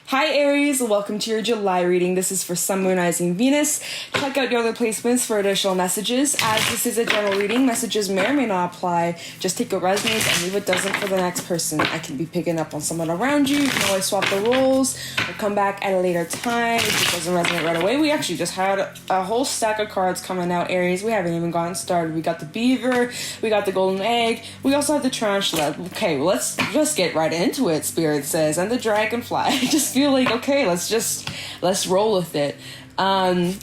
Hi Aries, welcome to your July reading. This is for Sun, Moon, Rising, Venus. Check out your other placements for additional messages. As this is a general reading, messages may or may not apply. Just take what resonates and leave what doesn't for the next person. I can be picking up on someone around you. You can always swap the roles or come back at a later time if it doesn't resonate right away. We actually just had a whole stack of cards coming out, Aries. We haven't even gotten started. We got the beaver, we got the golden egg, we also have the tarantula. Okay, well, let's just get right into it, Spirit says, and the dragonfly. I just feel like, okay, let's roll with it. That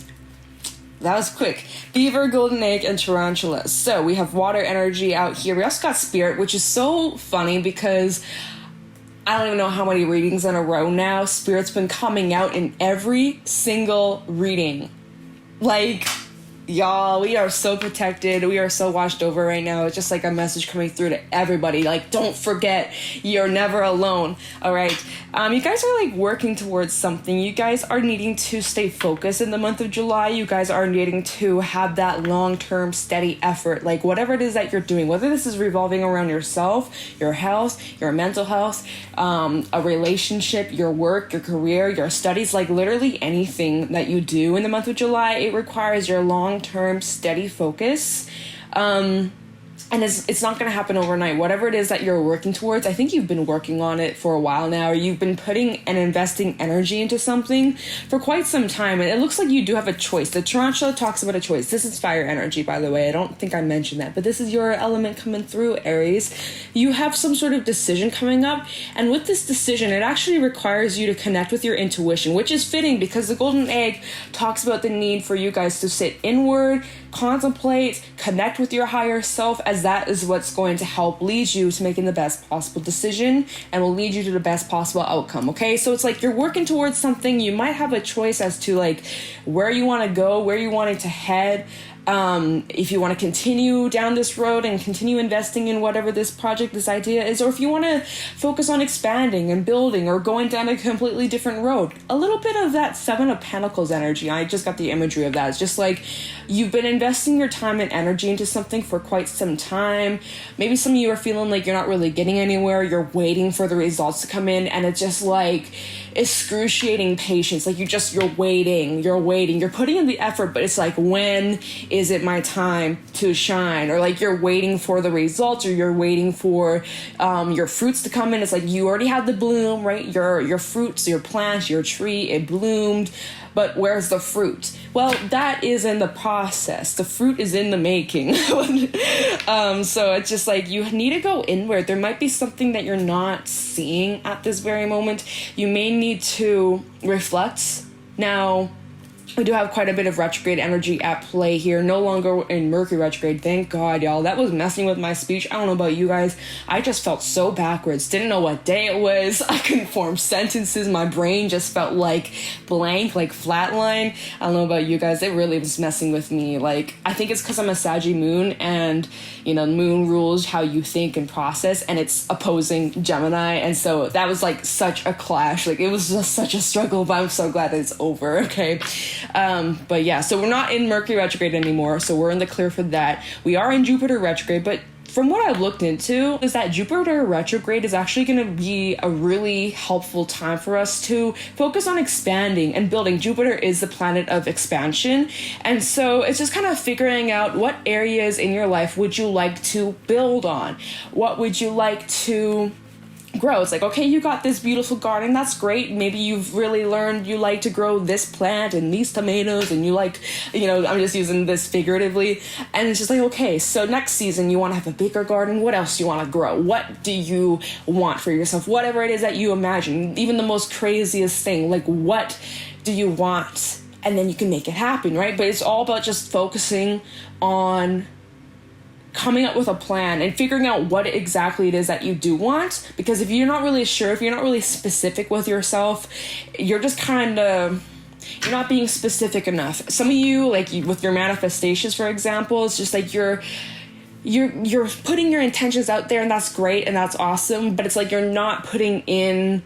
was quick. Beaver, golden egg, and tarantula. So we have water energy out here. We also got spirit, which is so funny because I don't even know how many readings in a row now. Spirit's been coming out in every single reading. Like, y'all, we are so protected. We are so watched over right now. It's just like a message coming through to everybody. Like, don't forget, you're never alone. All right. You guys are like working towards something. You guys are needing to stay focused in the month of July. You guys are needing to have that long-term steady effort. Like whatever it is that you're doing, whether this is revolving around yourself, your health, your mental health, a relationship, your work, your career, your studies, like literally anything that you do in the month of July, it requires your long-term steady focus. And it's not going to happen overnight. Whatever it is that you're working towards, I think you've been working on it for a while now, or you've been putting and investing energy into something for quite some time. And it looks like you do have a choice. The tarantula talks about a choice. This is fire energy, by the way. I don't think I mentioned that, but this is your element coming through, Aries. You have some sort of decision coming up. And with this decision, it actually requires you to connect with your intuition, which is fitting because the golden egg talks about the need for you guys to sit inward, contemplate, connect with your higher self, as that is what's going to help lead you to making the best possible decision and will lead you to the best possible outcome. Okay, so it's like you're working towards something. You might have a choice as to like where you want to go, where you want it to head. If you want to continue down this road and continue investing in whatever this project, this idea is, or if you want to focus on expanding and building or going down a completely different road. A little bit of that Seven of Pentacles energy. I just got the imagery of that. It's just like you've been investing your time and energy into something for quite some time.Maybe some of you are feeling like you're not really getting anywhere. You're waiting for the results to come in, and it's just like excruciating patience. Like you're waiting, you're putting in the effort, but it's like, when is it my time to shine? Or like you're waiting for the results, or you're waiting for your fruits to come in. It's like you already had the bloom, right? Your fruits, your plant, your tree, it bloomed, but where's the fruit? Well, that is in the process. The fruit is in the making. So it's just like you need to go inward. There might be something that you're not seeing at this very moment. You may need to reflect. Now, we do have quite a bit of retrograde energy at play here. No longer in Mercury retrograde. Thank God, y'all. That was messing with my speech. I don't know about you guys. I just felt so backwards. Didn't know what day it was. I couldn't form sentences. My brain just felt like blank, like flatline. I don't know about you guys. It really was messing with me. Like, I think it's because I'm a Saggy moon, and, you know, moon rules how you think and process, and it's opposing Gemini. And so that was like such a clash. Like, it was just such a struggle, but I'm so glad that it's over. Okay. But yeah, so we're not in Mercury retrograde anymore, so we're in the clear for that. We are in Jupiter retrograde, but from what I've looked into is that Jupiter retrograde is actually going to be a really helpful time for us to focus on expanding and building. Jupiter is the planet of expansion, and so it's just kind of figuring out what areas in your life would you like to build on? What would you like to grow? It's like, okay, you got this beautiful garden, that's great. Maybe you've really learned you like to grow this plant and these tomatoes, and you like, you know, I'm just using this figuratively, and it's just like, okay, so next season you want to have a bigger garden. What else do you want to grow? What do you want for yourself? Whatever it is that you imagine, even the most craziest thing, like what do you want? And then you can make it happen, right? But it's all about just focusing on coming up with a plan and figuring out what exactly it is that you do want. Because if you're not really sure, if you're not really specific with yourself, you're just kind of, you're not being specific enough. Some of you, like with your manifestations, for example, it's just like you're putting your intentions out there, and that's great and that's awesome, but it's like you're not putting in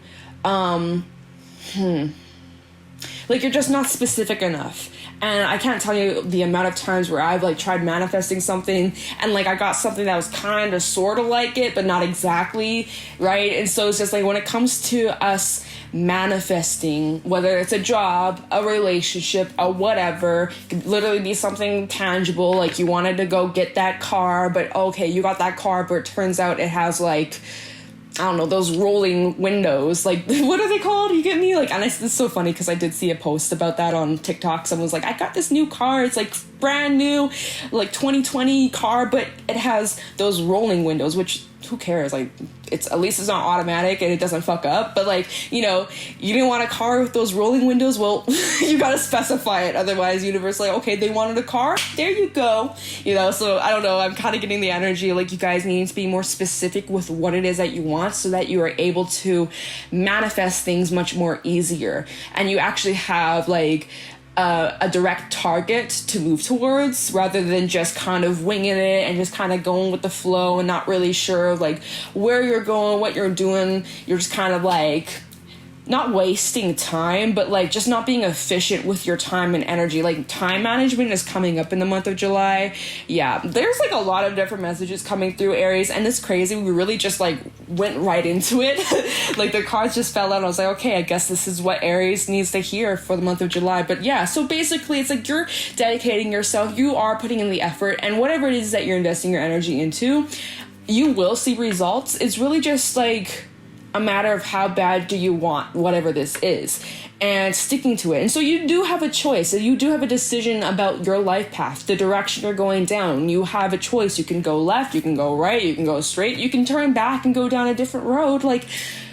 like you're just not specific enough. And I can't tell you the amount of times where I've like tried manifesting something and like I got something that was kind of sort of like it, but not exactly, right? And so it's just like when it comes to us manifesting, whether it's a job, a relationship, a whatever. It could literally be something tangible, like you wanted to go get that car, but okay, you got that car, but it turns out it has like, I don't know, those rolling windows, like, what are they called? You get me? Like, and it's so funny because I did see a post about that on TikTok. Someone was like, I got this new car. It's like brand new, like 2020 car, but it has those rolling windows, which who cares? Like, it's at least it's not automatic and it doesn't fuck up. But like, you know, you didn't want a car with those rolling windows. Well, you gotta specify it. Otherwise, universe like, okay, they wanted a car. There you go. You know, so I don't know. I'm kind of getting the energy like you guys need to be more specific with what it is that you want so that you are able to manifest things much more easier. And you actually have like a direct target to move towards rather than just kind of winging it and just kind of going with the flow and not really sure like where you're going, what you're doing. You're just kind of like not wasting time, but like just not being efficient with your time and energy. Like time management is coming up in the month of July. Yeah, there's like a lot of different messages coming through, Aries, and it's crazy. We really just like went right into it. Like the cards just fell out. I was like, okay, I guess this is what Aries needs to hear for the month of July. But yeah, so basically it's like you're dedicating yourself, you are putting in the effort, and whatever it is that you're investing your energy into, you will see results. It's really just like a matter of how bad do you want whatever this is and sticking to it. And so you do have a choice. You do have a decision about your life path, the direction you're going down. You have a choice. You can go left, you can go right, you can go straight, you can turn back and go down a different road. Like,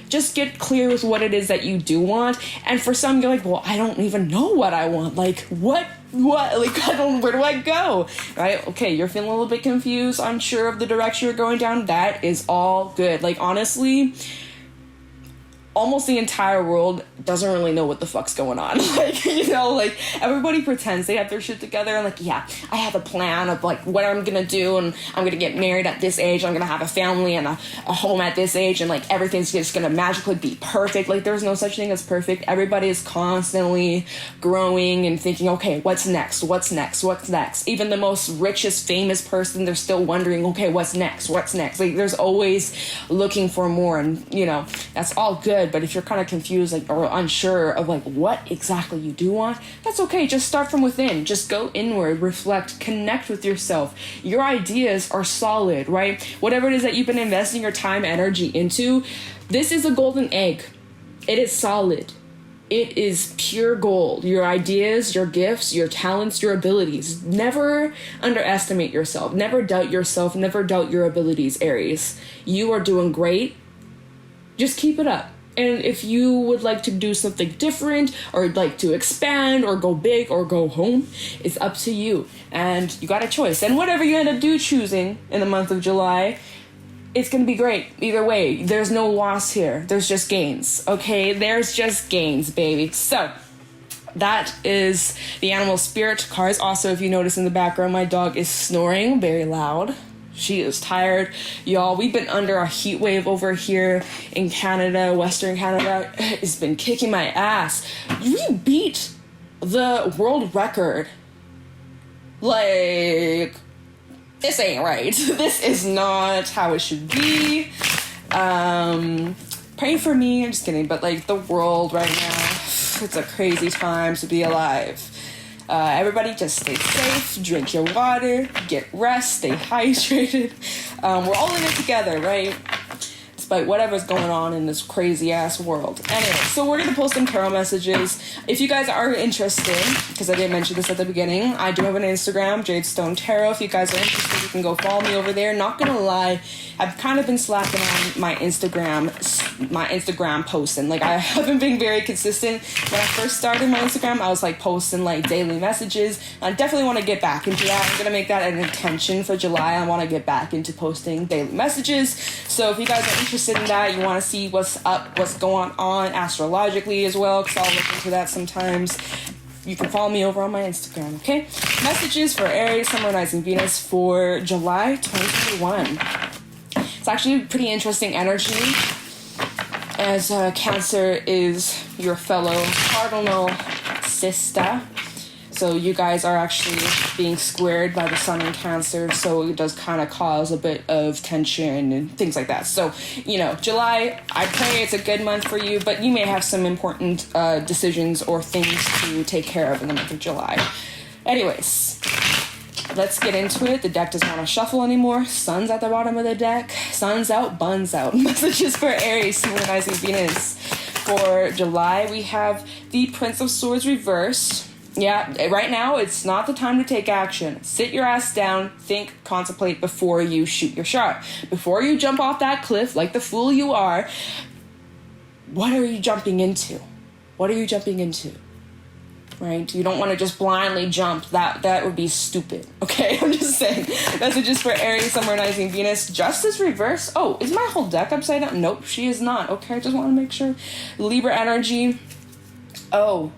just get clear with what it is that you do want. And for some, you're like, well, I don't even know what I want. Like, what, like, where do I go? Right? Okay, you're feeling a little bit confused, unsure of the direction you're going down. That is all good. Like, honestly, almost the entire world doesn't really know what the fuck's going on. Like, you know, like everybody pretends they have their shit together and like, yeah, I have a plan of like what I'm gonna do, and I'm gonna get married at this age, I'm gonna have a family and a home at this age, and like everything's just gonna magically be perfect. Like, there's no such thing as perfect. Everybody is constantly growing and thinking, okay, what's next? What's next? What's next? Even the most richest, famous person, they're still wondering, okay, what's next? What's next? Like, there's always looking for more, and you know, that's all good. But if you're kind of confused, like, or unsure of like what exactly you do want, that's okay. Just start from within. Just go inward, reflect, connect with yourself. Your ideas are solid, right? Whatever it is that you've been investing your time, energy into, this is a golden egg. It is solid. It is pure gold. Your ideas, your gifts, your talents, your abilities. Never underestimate yourself. Never doubt yourself. Never doubt your abilities, Aries. You are doing great. Just keep it up. And if you would like to do something different, or like to expand or go big or go home, it's up to you. And you got a choice. And whatever you end up choosing in the month of July, it's going to be great. Either way, there's no loss here. There's just gains. Okay? There's just gains, baby. So that is the animal spirit cards. Also, if you notice in the background, my dog is snoring very loud. She is tired. Y'all, we've been under a heat wave over here in Canada. Western Canada has been kicking my ass. We beat the world record. Like, this ain't right. This is not how it should be. Pray for me. I'm just kidding. But like, the world right now, it's a crazy time to be alive. Everybody just stay safe, drink your water, get rest, stay hydrated. We're all in it together, right? Despite whatever's going on in this crazy ass world. Anyway, so we're going to post some tarot messages. If you guys are interested, because I didn't mention this at the beginning, I do have an Instagram, Jade Stone Tarot. If you guys are interested, you can go follow me over there. Not going to lie, I've kind of been slacking on my Instagram posting. Like, I haven't been very consistent. When I first started my Instagram, I was like posting like daily messages. I definitely want to get back into that. I'm going to make that an intention for July. I want to get back into posting daily messages. So if you guys are interested in that, you want to see what's up, what's going on astrologically as well, because I'll look into that sometimes, you can follow me over on my Instagram, okay? Messages for Aries, Sun, Moon, Rising, Venus for July 2021. It's actually pretty interesting energy, as Cancer is your fellow cardinal sister. So you guys are actually being squared by the sun in Cancer, so it does kind of cause a bit of tension and things like that. So, July, I pray it's a good month for you, but you may have some important decisions or things to take care of in the month of July. Anyways, let's get into it. The deck doesn't want to shuffle anymore. Sun's at the bottom of the deck. Sun's out, buns out. Messages for Aries, symbolizing Venus. For July, we have the Prince of Swords reversed. Yeah, right now, it's not the time to take action. Sit your ass down, think, contemplate before you shoot your shot. Before you jump off that cliff like the fool you are, what are you jumping into? What are you jumping into? Right? You don't want to just blindly jump. That would be stupid. Okay? I'm just saying. Messages for Aries, Sun, Rising, Venus. Justice reverse. Oh, is my whole deck upside down? Nope, she is not. Okay, I just want to make sure. Libra energy. Oh,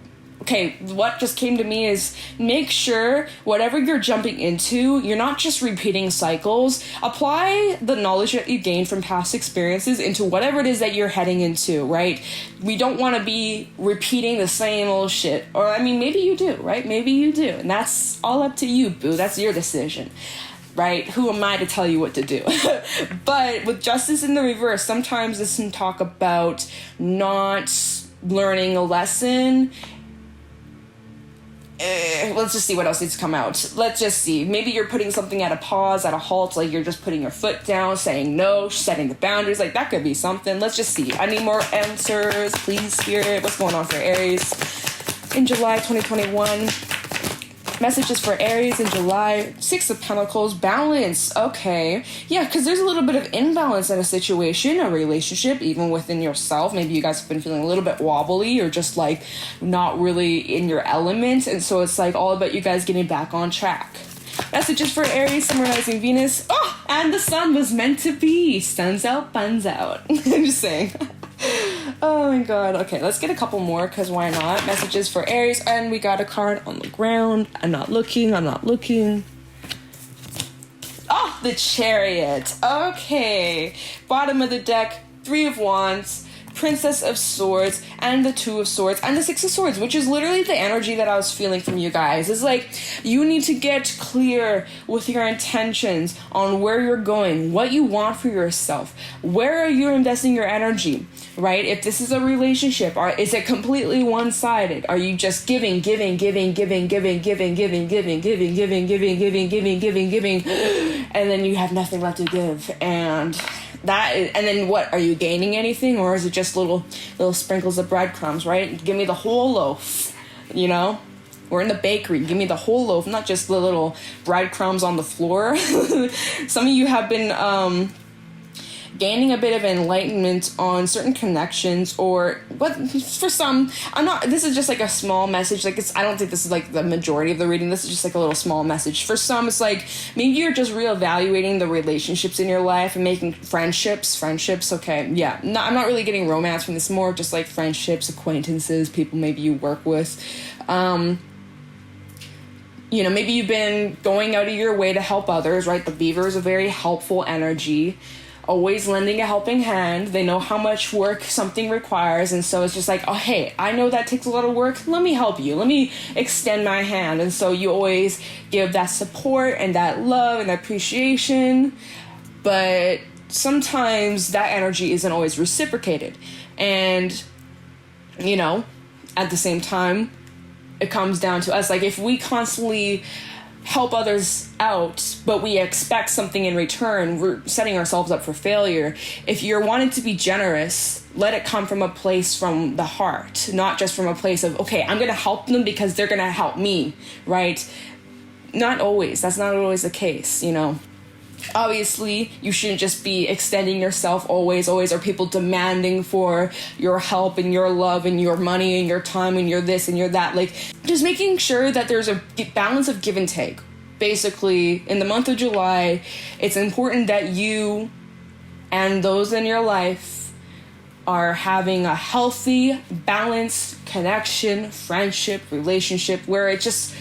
okay, what just came to me is make sure whatever you're jumping into, you're not just repeating cycles. Apply the knowledge that you gained from past experiences into whatever it is that you're heading into, right? We don't want to be repeating the same old shit. Or, I mean, maybe you do, right? Maybe you do. And that's all up to you, boo. That's your decision, right? Who am I to tell you what to do? But with Justice in the reverse, sometimes this can talk about not learning a lesson. Let's just see what else needs to come out. Let's just see. Maybe you're putting something at a pause, at a halt, like you're just putting your foot down, saying no, setting the boundaries. Like that could be something. Let's just see. I need more answers, please, Spirit. What's going on for Aries in July 2021? Messages for Aries in July. Six of Pentacles. Balance. Okay. Yeah, because there's a little bit of imbalance in a situation, a relationship, even within yourself. Maybe you guys have been feeling a little bit wobbly or just like not really in your element. And so it's like all about you guys getting back on track. Messages for Aries, Sun, Rising, Venus. Oh, and the sun was meant to be. Sun's out, buns out. I'm just saying. Oh my god. Okay, let's get a couple more because why not? Messages for Aries, and we got a card on the ground. I'm not looking. Oh, the Chariot. Okay. Bottom of the deck, Three of Wands, Princess of Swords, and the Two of Swords, and the Six of Swords, which is literally the energy that I was feeling from you guys. It's like, you need to get clear with your intentions on where you're going, what you want for yourself. Where are you investing your energy, right? If this is a relationship, or is it completely one-sided? Are you just giving, and then you have nothing left to give, and then what? Are you gaining anything, or is it just little sprinkles of breadcrumbs, right? Give me the whole loaf, We're in the bakery. Give me the whole loaf, not just the little breadcrumbs on the floor. Some of you have been gaining a bit of enlightenment on certain connections, but for some, this is just like a small message. Like I don't think this is like the majority of the reading. This is just like a little small message. For some, it's like maybe you're just reevaluating the relationships in your life and making friendships. Okay. Yeah. No, I'm not really getting romance from this, more just like friendships, acquaintances, people maybe you work with. Maybe you've been going out of your way to help others, right? The beaver is a very helpful energy. Always lending a helping hand. They know how much work something requires, and so it's just like, oh, hey, I know that takes a lot of work. Let me help you. Let me extend my hand. And so you always give that support and that love and appreciation, but sometimes that energy isn't always reciprocated. And, at the same time, it comes down to us. Like, if we constantly help others out, but we expect something in return, we're setting ourselves up for failure. If you're wanting to be generous, let it come from a place from the heart, not just from a place of, okay, I'm going to help them because they're going to help me, right? Not always. That's not always the case, Obviously, you shouldn't just be extending yourself always, or people demanding for your help and your love and your money and your time and your this and your that. Like, just making sure that there's a balance of give and take. Basically, in the month of July, it's important that you and those in your life are having a healthy, balanced connection, friendship, relationship, where it's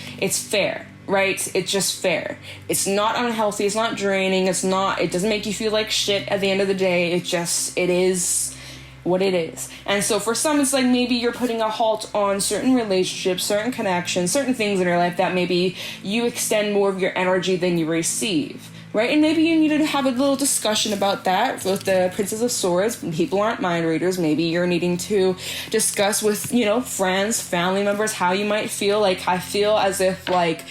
fair. Right? It's just fair. It's not unhealthy. It's not draining. It doesn't make you feel like shit at the end of the day. It is what it is. And so for some, it's like maybe you're putting a halt on certain relationships, certain connections, certain things in your life that maybe you extend more of your energy than you receive, right? And maybe you need to have a little discussion about that with the Princess of Swords. People aren't mind readers. Maybe you're needing to discuss with, friends, family members, how you might feel. Like, I feel as if, like,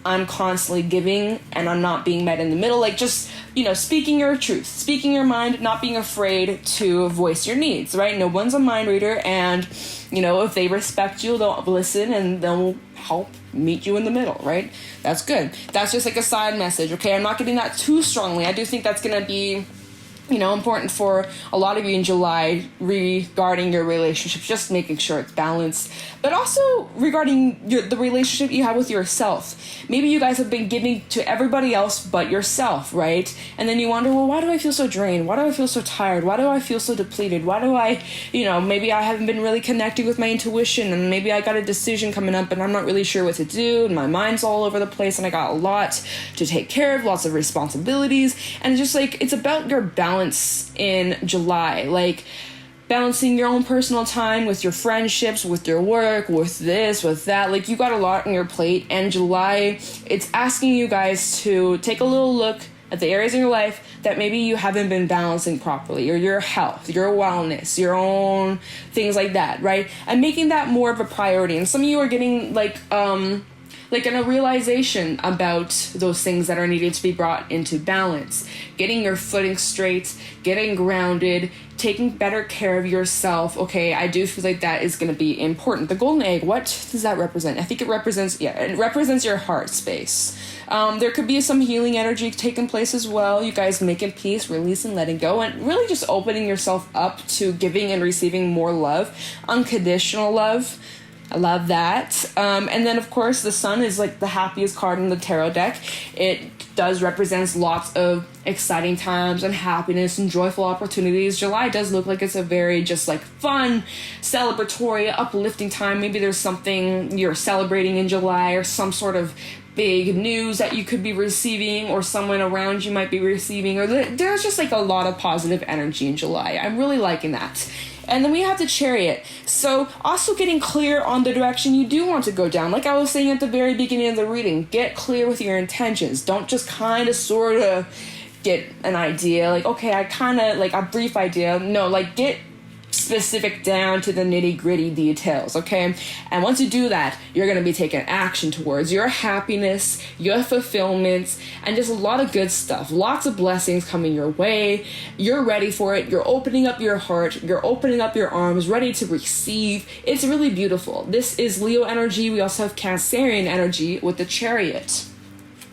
I'm constantly giving and I'm not being met in the middle. Like, just, speaking your truth, speaking your mind, not being afraid to voice your needs, right? No one's a mind reader, and, if they respect you, they'll listen and they'll help meet you in the middle, right? That's good. That's just like a side message, okay? I'm not getting that too strongly. I do think that's going to be important for a lot of you in July regarding your relationships, just making sure it's balanced. But also regarding the relationship you have with yourself. Maybe you guys have been giving to everybody else but yourself, right? And then you wonder, well, why do I feel so drained? Why do I feel so tired? Why do I feel so depleted? Why do I, maybe I haven't been really connecting with my intuition, and maybe I got a decision coming up and I'm not really sure what to do, and my mind's all over the place, and I got a lot to take care of, lots of responsibilities. And it's just like, it's about your balance in July, like balancing your own personal time with your friendships, with your work, with this, with that. Like, you got a lot on your plate, and July, it's asking you guys to take a little look at the areas in your life that maybe you haven't been balancing properly, or your health, your wellness, your own things like that, right? And making that more of a priority. And some of you are getting like a realization about those things that are needed to be brought into balance. Getting your footing straight, getting grounded, taking better care of yourself. Okay, I do feel like that is going to be important. The golden egg, what does that represent? I think it represents your heart space. There could be some healing energy taking place as well. You guys making peace, releasing, letting go, and really just opening yourself up to giving and receiving more love, unconditional love. I love that. And then, of course, the sun is like the happiest card in the tarot deck. It does represent lots of exciting times and happiness and joyful opportunities. July does look like it's a very just like fun, celebratory, uplifting time. Maybe there's something you're celebrating in July, or some sort of big news that you could be receiving, or someone around you might be receiving, or there's just like a lot of positive energy in July. I'm really liking that. And then we have the Chariot. So also getting clear on the direction you do want to go down. Like I was saying at the very beginning of the reading, get clear with your intentions. Don't just kind of sort of get an idea. Like, okay, I kind of like a brief idea. No, like get specific down to the nitty-gritty details, okay? And once you do that, you're going to be taking action towards your happiness, your fulfillment, and just a lot of good stuff. Lots of blessings coming your way. You're ready for it. You're opening up your heart. You're opening up your arms, ready to receive. It's really beautiful. This is Leo energy. We also have Cancerian energy with the Chariot.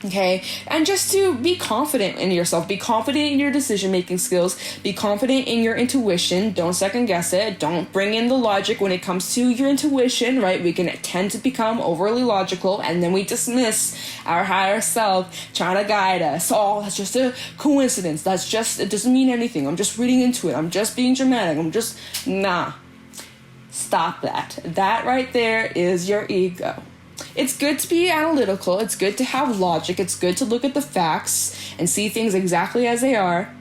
Okay, and just to be confident in yourself, be confident in your decision-making skills, be confident in your intuition. Don't second guess it. Don't bring in the logic when it comes to your intuition, right? We can tend to become overly logical, and then we dismiss our higher self trying to guide us. Oh, that's just a coincidence. It doesn't mean anything. I'm just reading into it. I'm just being dramatic. Nah. Stop that. That right there is your ego. It's good to be analytical. It's good to have logic. It's good to look at the facts and see things exactly as they are.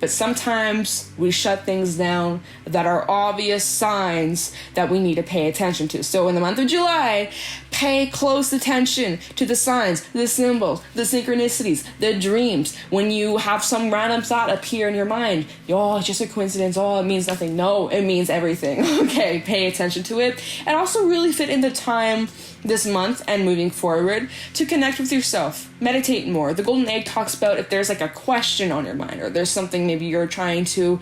But sometimes we shut things down that are obvious signs that we need to pay attention to. So in the month of July, pay close attention to the signs, the symbols, the synchronicities, the dreams. When you have some random thought appear in your mind, oh, it's just a coincidence. Oh, it means nothing. No, it means everything. Okay, pay attention to it. And also really fit in the time this month and moving forward to connect with yourself. Meditate more. The golden egg talks about if there's like a question on your mind, or there's something maybe you're trying to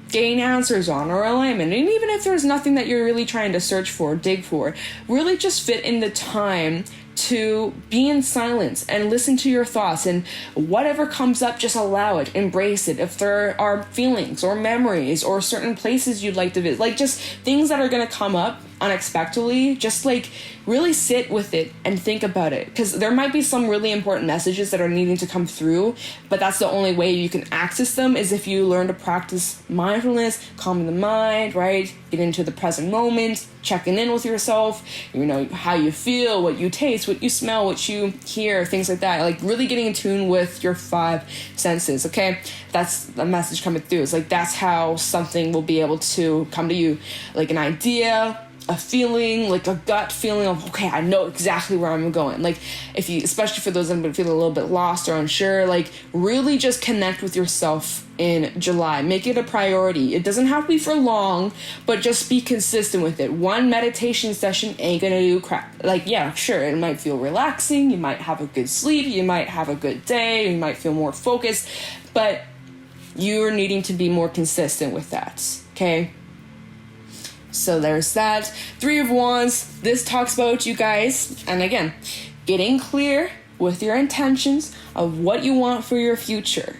gain answers on, or alignment. And even if there's nothing that you're really trying to search for, dig for, really just fit in the time to be in silence and listen to your thoughts, and whatever comes up, just allow it, embrace it. If there are feelings or memories or certain places you'd like to visit, like just things that are going to come up, unexpectedly, just like really sit with it and think about it, because there might be some really important messages that are needing to come through, but that's the only way you can access them is if you learn to practice mindfulness, calming the mind, right? Get into the present moment, checking in with yourself, you know, how you feel, what you taste, what you smell, what you hear, things like that. Like really getting in tune with your 5 senses, okay? That's the message coming through. It's like that's how something will be able to come to you, like an idea, a feeling, like a gut feeling of, okay, I know exactly where I'm going. Like if you, especially for those that have feeling a little bit lost or unsure, like really just connect with yourself in July. Make it a priority. It doesn't have to be for long, but just be consistent with it. One meditation session ain't gonna do crap. Like, yeah, sure, it might feel relaxing. You might have a good sleep. You might have a good day. You might feel more focused, but you're needing to be more consistent with that, okay? So there's that. 3 of Wands. This talks about you guys, and again, getting clear with your intentions of what you want for your future.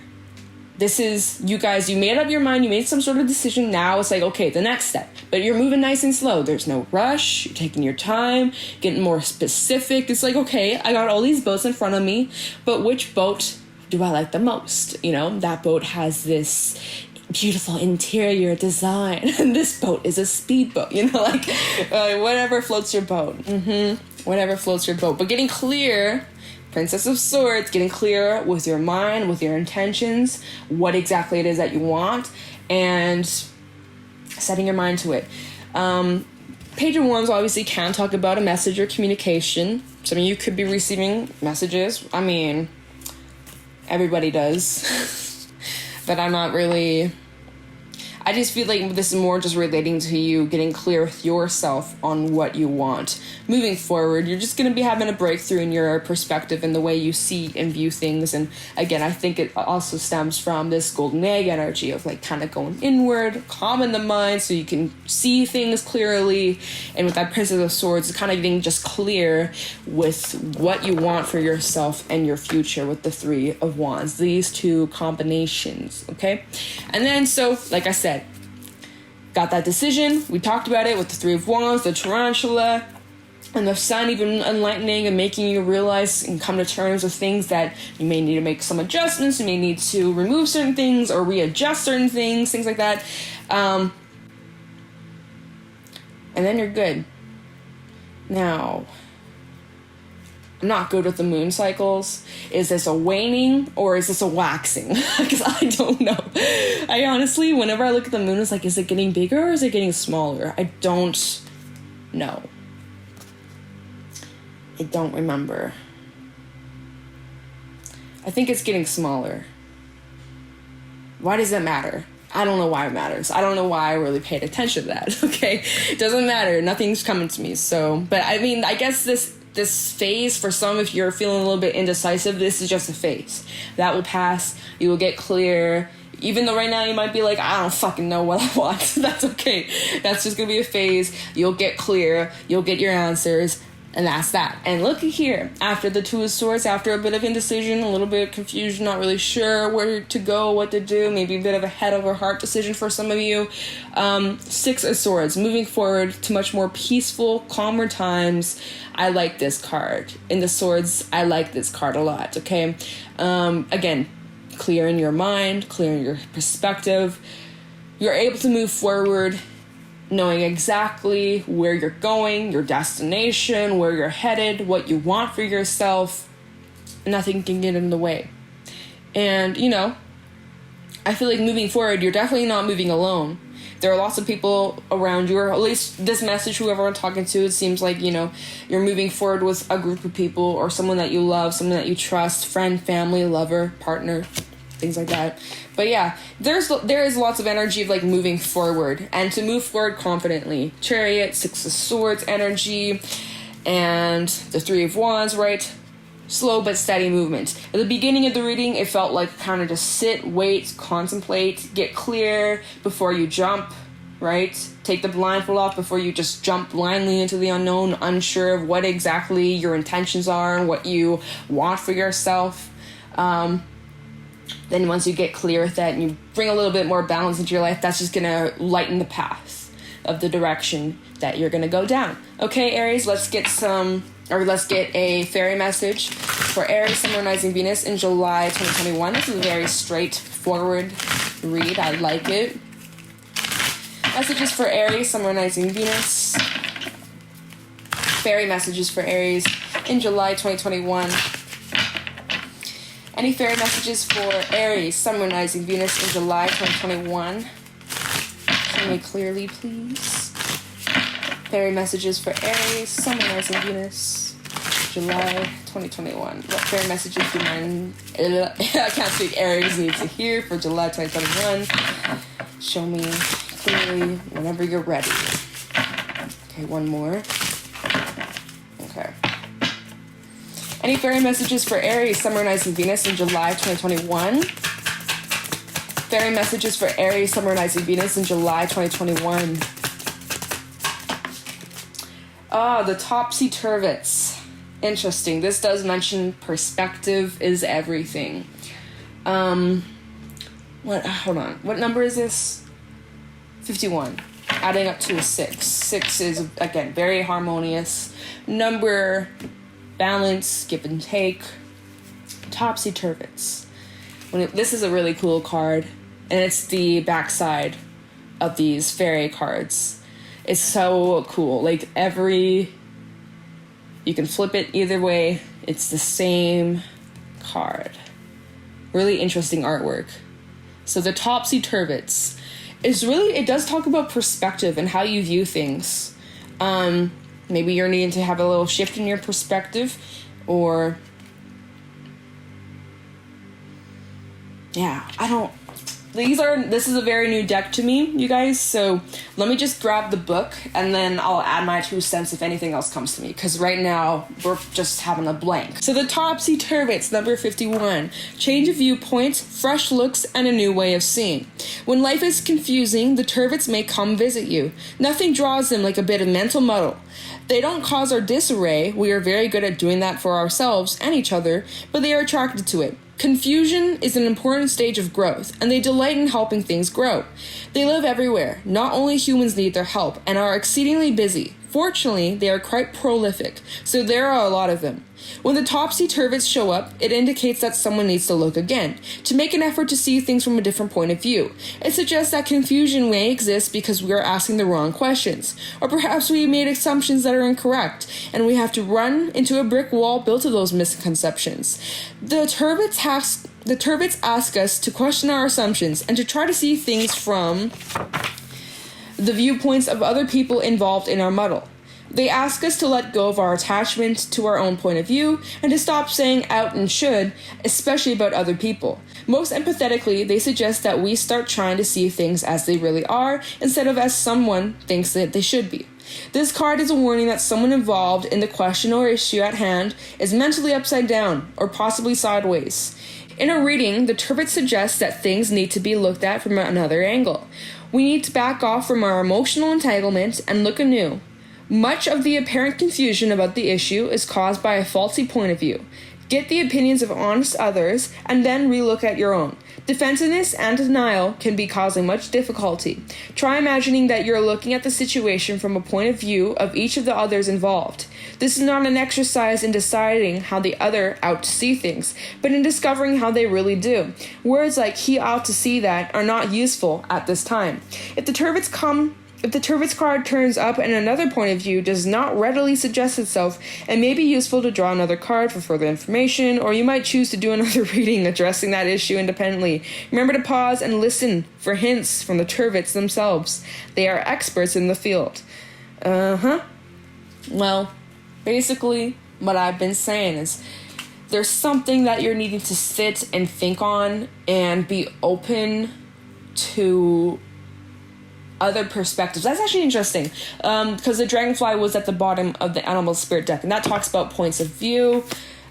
This is, you guys, you made up your mind, you made some sort of decision. Now it's like, okay, the next step. But you're moving nice and slow. There's no rush. You're taking your time, getting more specific. It's like, okay, I got all these boats in front of me, but which boat do I like the most? You know, that boat has this beautiful interior design, and this boat is a speedboat, you know, like whatever floats your boat. Whatever floats your boat. But getting clear, Princess of Swords, getting clear with your mind, with your intentions, what exactly it is that you want, and setting your mind to it. Page of Wands obviously can talk about a message or communication. Some of you could be receiving messages. I mean, everybody does. But I'm not really, I just feel like this is more just relating to you getting clear with yourself on what you want. Moving forward, you're just going to be having a breakthrough in your perspective and the way you see and view things. And again, I think it also stems from this golden egg energy of like kind of going inward, calming the mind so you can see things clearly. And with that Princess of Swords, it's kind of getting just clear with what you want for yourself and your future with the 3 of Wands. These 2 combinations, okay? And then, so, like I said, got that decision. We talked about it with the 3 of Wands, the tarantula, and the sun even enlightening and making you realize and come to terms with things that you may need to make some adjustments. You may need to remove certain things or readjust certain things like that. And then you're good. Now, I'm not good with the moon cycles. Is this a waning or is this a waxing? Because I don't know. I honestly, whenever I look at the moon, it's like, is it getting bigger or is it getting smaller? I don't know. I don't remember. I think it's getting smaller. Why does it matter? I don't know why it matters. I don't know why I really paid attention to that, okay? It doesn't matter. Nothing's coming to me. So, but I mean, I guess this phase, for some, if you're feeling a little bit indecisive, this is just a phase. That will pass. You will get clear. Even though right now you might be like, I don't fucking know what I want. That's okay. That's just going to be a phase. You'll get clear. You'll get your answers. And that's that. And looky here, after the 2 of Swords, after a bit of indecision, a little bit of confusion, not really sure where to go, what to do, maybe a bit of a head over heart decision for some of you. 6 of Swords, moving forward to much more peaceful, calmer times. I like this card. In the Swords, I like this card a lot, okay? Again, clearing your mind, clearing your perspective. You're able to move forward knowing exactly where you're going, your destination, where you're headed, what you want for yourself. Nothing can get in the way. And, you know, I feel like moving forward, you're definitely not moving alone. There are lots of people around you, or at least this message, whoever I'm talking to, it seems like, you know, you're moving forward with a group of people or someone that you love, someone that you trust, friend, family, lover, partner, things like that. But yeah, there is lots of energy of like moving forward and to move forward confidently. Chariot, 6 of Swords energy, and the 3 of Wands, right? Slow but steady movement. At the beginning of the reading, it felt like kind of just sit, wait, contemplate, get clear before you jump, right? Take the blindfold off before you just jump blindly into the unknown, unsure of what exactly your intentions are and what you want for yourself. Then once you get clear with that and you bring a little bit more balance into your life, that's just going to lighten the path. of the direction that you're going to go down. Okay, Aries, let's get a fairy message for Aries, Sun, Moon, Rising, Venus in July 2021. This is a very straightforward read. I like it. Messages for Aries, Sun, Moon, Rising, Venus. Fairy messages for Aries in July 2021. Any fairy messages for Aries, Sun, Moon, Rising, Venus in July 2021? Tell me clearly, please. Fairy messages for Aries, Sun, Moon, Rising, Venus, July 2021. What fairy messages do I can't speak, Aries need to hear for July 2021? Show me clearly whenever you're ready. Okay, one more. Okay. Any fairy messages for Aries, Sun, Moon, Rising, Venus in July 2021? Fairy messages for Aries, Sun, Moon, Rising, Venus in July 2021. The topsy-turvets. Interesting. This does mention perspective is everything. Hold on. What number is this? 51. Adding up to a 6. 6 is, again, very harmonious. Number, balance, give and take. Topsy-turvets. This is a really cool card, and it's the backside of these fairy cards. It's so cool. Like, you can flip it either way. It's the same card. Really interesting artwork. So the topsy-turvets it does talk about perspective and how you view things. Maybe you're needing to have a little shift in your perspective, or this is a very new deck to me, you guys, so let me just grab the book and then I'll add my 2 cents if anything else comes to me, because right now we're just having a blank. So the topsy-turvets, number 51. Change of viewpoint, fresh looks, and a new way of seeing. When life is confusing, the turvets may come visit you. Nothing draws them like a bit of mental muddle. They don't cause our disarray. We are very good at doing that for ourselves and each other, but they are attracted to it. Confusion is an important stage of growth, and they delight in helping things grow. They live everywhere. Not only humans need their help, and are exceedingly busy. Fortunately, they are quite prolific, so there are a lot of them. When the topsy-turvets show up, it indicates that someone needs to look again, to make an effort to see things from a different point of view. It suggests that confusion may exist because we are asking the wrong questions, or perhaps we made assumptions that are incorrect, and we have to run into a brick wall built of those misconceptions. The turvets ask us to question our assumptions and to try to see things from the viewpoints of other people involved in our muddle. They ask us to let go of our attachment to our own point of view and to stop saying out and should, especially about other people. Most empathetically, they suggest that we start trying to see things as they really are instead of as someone thinks that they should be. This card is a warning that someone involved in the question or issue at hand is mentally upside down or possibly sideways. In a reading, the turvet suggests that things need to be looked at from another angle. We need to back off from our emotional entanglement and look anew. Much of the apparent confusion about the issue is caused by a faulty point of view. Get the opinions of honest others and then relook at your own. Defensiveness and denial can be causing much difficulty. Try imagining that you're looking at the situation from a point of view of each of the others involved. This is not an exercise in deciding how the other ought to see things, but in discovering how they really do. Words like "he ought to see that" are not useful at this time. If the turvet's card turns up and another point of view does not readily suggest itself, it may be useful to draw another card for further information, or you might choose to do another reading addressing that issue independently. Remember to pause and listen for hints from the turvets themselves. They are experts in the field. Well, basically, what I've been saying is there's something that you're needing to sit and think on and be open to other perspectives. That's actually interesting, because the dragonfly was at the bottom of the animal spirit deck, and that talks about points of view.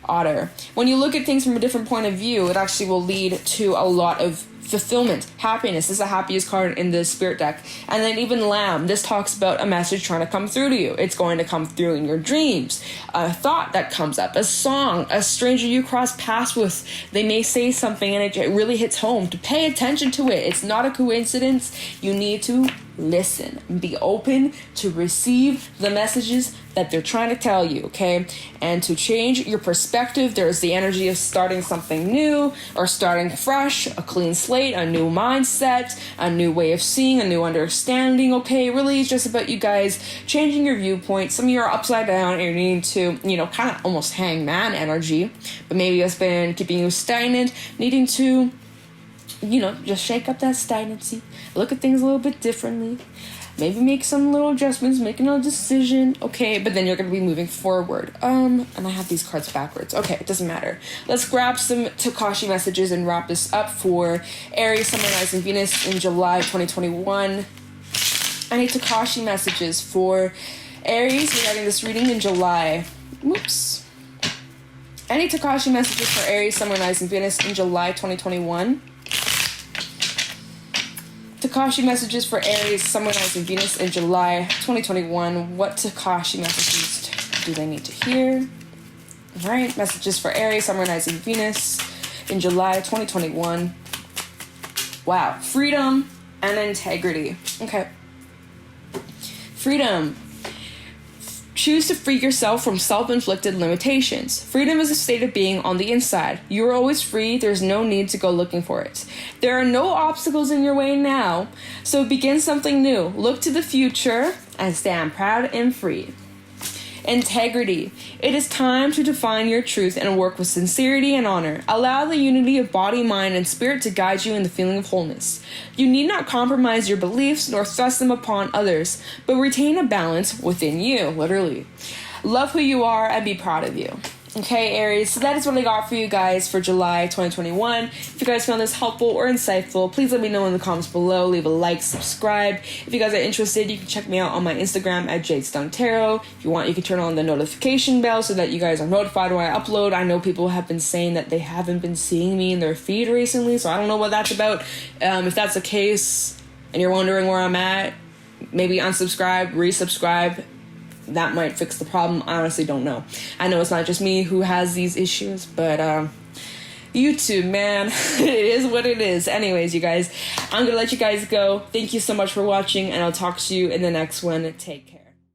Otter. When you look at things from a different point of view, it actually will lead to a lot of fulfillment. Happiness is the happiest card in the spirit deck. And then even lamb, this talks about a message trying to come through to you. It's going to come through in your dreams, a thought that comes up, a song, a stranger you cross paths with. They may say something and it really hits home. To pay attention to it. It's not a coincidence. You need to listen and be open to receive the messages that they're trying to tell you, okay? And to change your perspective, there's the energy of starting something new or starting fresh, a clean slate, a new mindset, a new way of seeing, a new understanding, okay? Really, it's just about you guys changing your viewpoint. Some of you are upside down and you're needing to, kind of almost hangman energy, but maybe it's been keeping you stagnant, needing to, just shake up that stagnancy, look at things a little bit differently, maybe make some little adjustments, make another decision, okay, but then you're going to be moving forward. And I have these cards backwards. Okay, it doesn't matter. Let's grab some Tikashi messages and wrap this up for Aries, Sun, Moon, Rising, Venus in July 2021. I need Tikashi messages for Aries regarding this reading in July. Whoops. I need Tikashi messages for Aries, Sun, Moon, Rising, Venus in July 2021. Tikashi messages for Aries, Sun, Moon, Rising, Venus in July 2021. What Tikashi messages do they need to hear? All right, messages for Aries, Sun, Moon, Rising, Venus in July 2021. Wow, freedom and integrity. Okay. Freedom. Choose to free yourself from self-inflicted limitations. Freedom is a state of being on the inside. You are always free. There's no need to go looking for it. There are no obstacles in your way now, so begin something new. Look to the future and stand proud and free. Integrity. It is time to define your truth and work with sincerity and honor. Allow the unity of body, mind, and spirit to guide you in the feeling of wholeness. You need not compromise your beliefs nor thrust them upon others, but retain a balance within you, literally. Love who you are and be proud of you. Okay, Aries, so that is what I got for you guys for July 2021. If you guys found this helpful or insightful, please let me know in the comments below. Leave a like, subscribe. If you guys are interested, you can check me out on my Instagram at @JadeStoneTarot. If you want, you can turn on the notification bell so that you guys are notified when I upload. I know people have been saying that they haven't been seeing me in their feed recently, so I don't know what that's about. If that's the case and you're wondering where I'm at, maybe unsubscribe, resubscribe. That might fix the problem. I honestly don't know. I know it's not just me who has these issues, but YouTube, man, it is what it is. Anyways, you guys, I'm gonna let you guys go. Thank you so much for watching, and I'll talk to you in the next one. Take care.